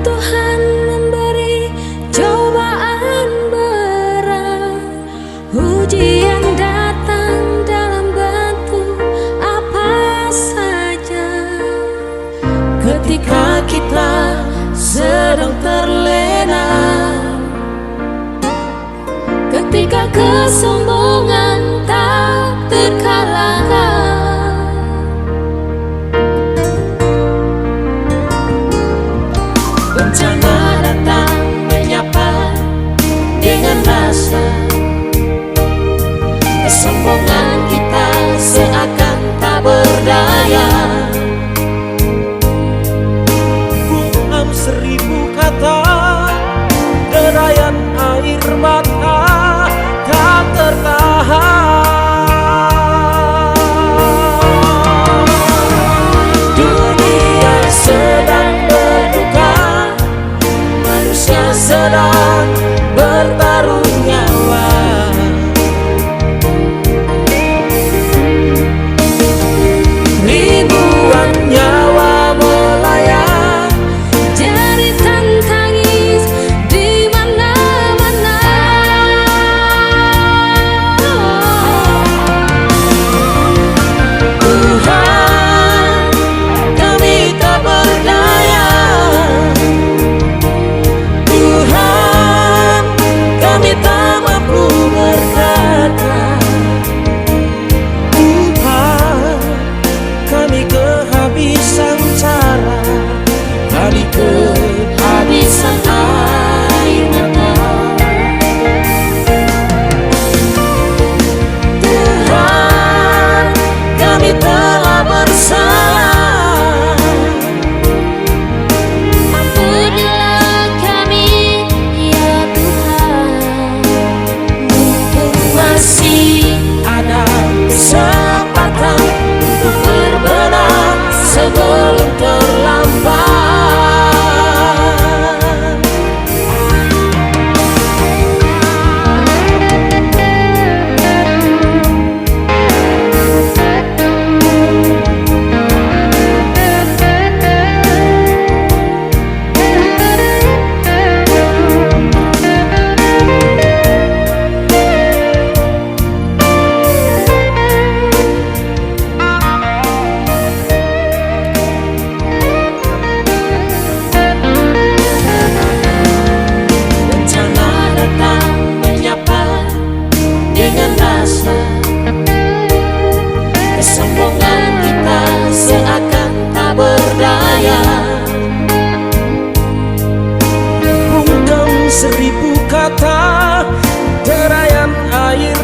Tuhan memberi cobaan berat, ujian datang dalam bentuk apa saja. Ketika kita sedang terlena, ketika kesombongan tak terkalahkan, bencana datang menyapa dengan rasa kesombongan kita seakan tak berdaya. Dalam 1000 kata, derayan air mata tak tertahan. Dunia sedang berduka, manusia sedang bertaruh nyawa. Ribuan nyawa melayang, jeritan tangis di mana-mana. Tuhan, kami tak berdaya. Tuhan, kami tak mampu berkata. Tuhan, kami kehabisan cara, kami kehabisan air mata. Tuhan, kami telah bersalah. Ampunilah kami, ya Tuhan. Mumpung masih ada kesempatan untuk berbenah sebelum terlambat. Bencana datang menyapa dengan rasa kesombongan kita seakan tak berdaya. Bungkam 1000 kata, derayan air